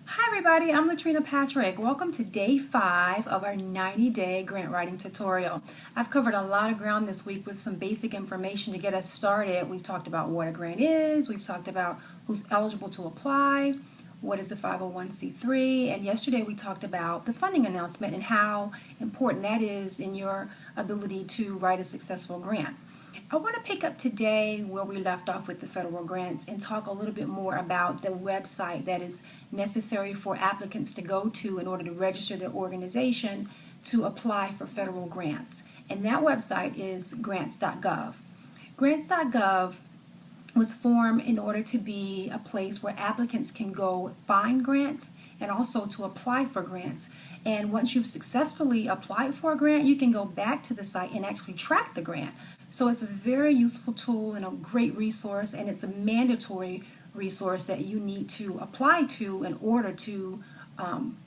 Hi everybody, I'm Latrina Patrick. Welcome to day 5 of our 90-day grant writing tutorial. I've covered a lot of ground this week with some basic information to get us started. We've talked about what a grant is, we've talked about who's eligible to apply, what is a 501c3, and yesterday we talked about the funding announcement and how important that is in your ability to write a successful grant. I want to pick up today where we left off with the federal grants and talk a little bit more about the website that is necessary for applicants to go to in order to register their organization to apply for federal grants. And that website is grants.gov. Grants.gov was formed in order to be a place where applicants can go find grants and also to apply for grants. And once you've successfully applied for a grant, you can go back to the site and actually track the grant. So it's a very useful tool and a great resource, and it's a mandatory resource that you need to apply to in order to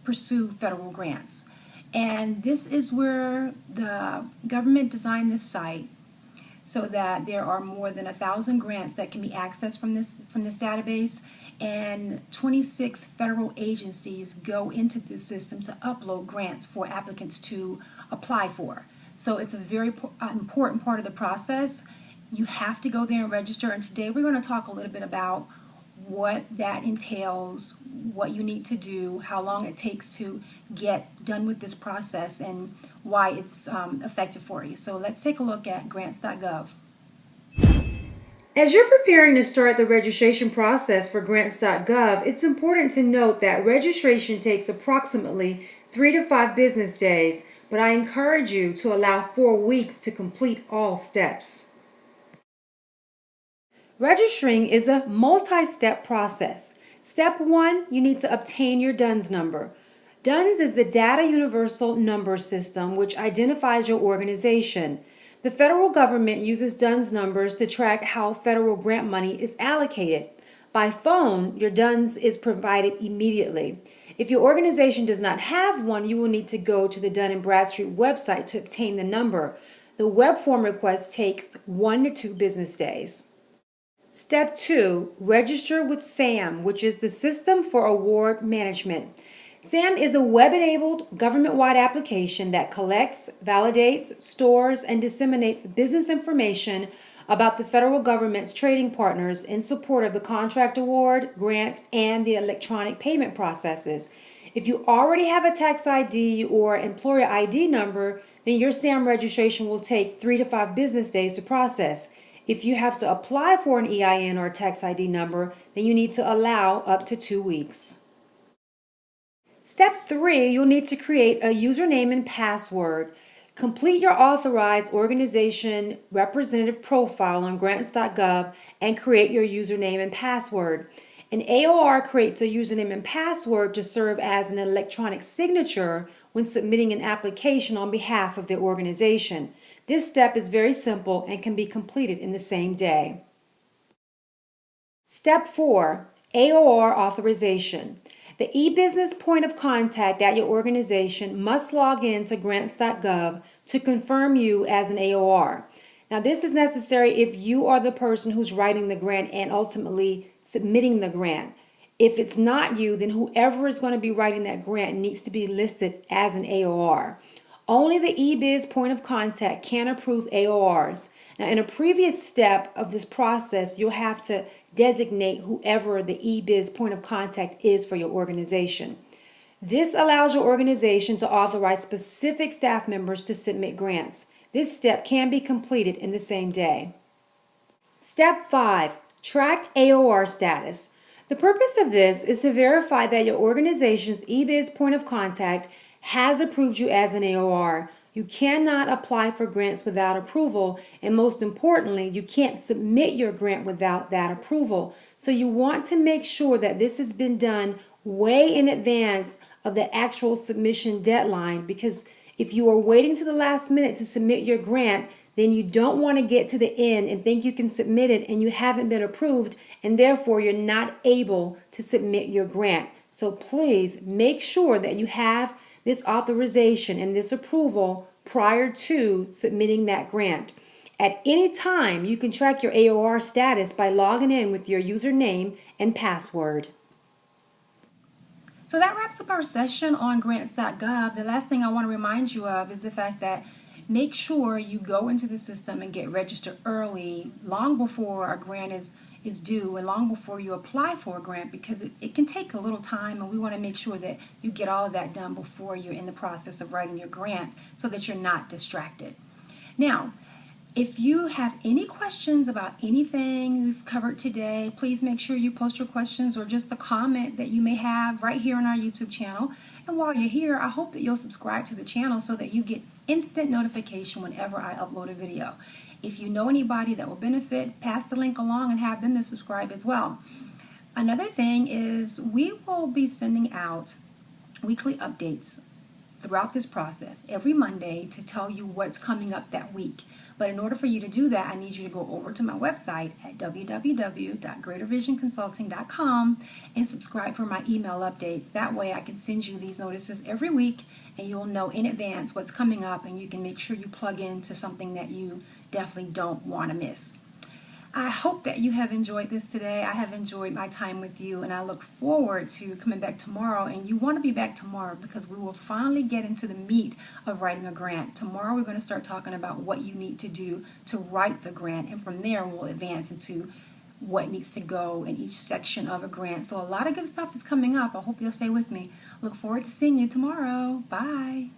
pursue federal grants. And this is where the government designed this site so that there are more than 1,000 grants that can be accessed from this database, and 26 federal agencies go into this system to upload grants for applicants to apply for. So it's a very important part of the process. You have to go there and register, and today we're going to talk a little bit about what that entails, what you need to do, how long it takes to get done with this process, and why it's effective for you. So let's take a look at grants.gov. As you're preparing to start the registration process for grants.gov, it's important to note that registration takes approximately 3 to 5 business days, but I encourage you to allow 4 weeks to complete all steps. Registering is a multi-step process. Step 1, you need to obtain your DUNS number. DUNS is the Data Universal Number System, which identifies your organization. The federal government uses DUNS numbers to track how federal grant money is allocated. By phone, your DUNS is provided immediately. If your organization does not have one, you will need to go to the Dun & Bradstreet website to obtain the number. The web form request takes 1 to 2 business days. Step 2, register with SAM, which is the System for Award Management. SAM is a web-enabled, government-wide application that collects, validates, stores, and disseminates business information about the federal government's trading partners in support of the contract award, grants, and the electronic payment processes. If you already have a tax ID or employer ID number, then your SAM registration will take 3 to 5 business days to process. If you have to apply for an EIN or tax ID number, then you need to allow up to 2 weeks. Step 3, you'll need to create a username and password. Complete your authorized organization representative profile on grants.gov and create your username and password. An AOR creates a username and password to serve as an electronic signature when submitting an application on behalf of their organization. This step is very simple and can be completed in the same day. Step 4, AOR Authorization. The e-business point of contact at your organization must log in to grants.gov to confirm you as an AOR. Now, this is necessary if you are the person who's writing the grant and ultimately submitting the grant. If it's not you, then whoever is going to be writing that grant needs to be listed as an AOR. Only the e-biz point of contact can approve AORs. Now, in a previous step of this process, you'll have to designate whoever the e-biz point of contact is for your organization. This allows your organization to authorize specific staff members to submit grants. This step can be completed in the same day. Step 5, track AOR status. The purpose of this is to verify that your organization's e-biz point of contact has approved you as an AOR. You cannot apply for grants without approval, and most importantly, you can't submit your grant without that approval. So you want to make sure that this has been done way in advance of the actual submission deadline, because if you are waiting to the last minute to submit your grant, then you don't want to get to the end and think you can submit it and you haven't been approved, and therefore you're not able to submit your grant. So please make sure that you have this authorization and this approval prior to submitting that grant. At any time, you can track your AOR status by logging in with your username and password. So that wraps up our session on grants.gov. The last thing I want to remind you of is the fact that make sure you go into the system and get registered early, long before a grant is due and long before you apply for a grant, because it can take a little time, and we want to make sure that you get all of that done before you're in the process of writing your grant so that you're not distracted. Now, if you have any questions about anything we've covered today, please make sure you post your questions or just a comment that you may have right here on our YouTube channel. And while you're here, I hope that you'll subscribe to the channel so that you get instant notification whenever I upload a video. If you know anybody that will benefit, pass the link along and have them to subscribe as well. Another thing is we will be sending out weekly updates throughout this process every Monday to tell you what's coming up that week. But in order for you to do that, I need you to go over to my website at www.greatervisionconsulting.com and subscribe for my email updates. That way I can send you these notices every week and you'll know in advance what's coming up, and you can make sure you plug into something that you definitely don't want to miss. I hope that you have enjoyed this today. I have enjoyed my time with you, and I look forward to coming back tomorrow. And you want to be back tomorrow because we will finally get into the meat of writing a grant. Tomorrow we're going to start talking about what you need to do to write the grant, and from there we'll advance into what needs to go in each section of a grant. So a lot of good stuff is coming up. I hope you'll stay with me. Look forward to seeing you tomorrow. Bye.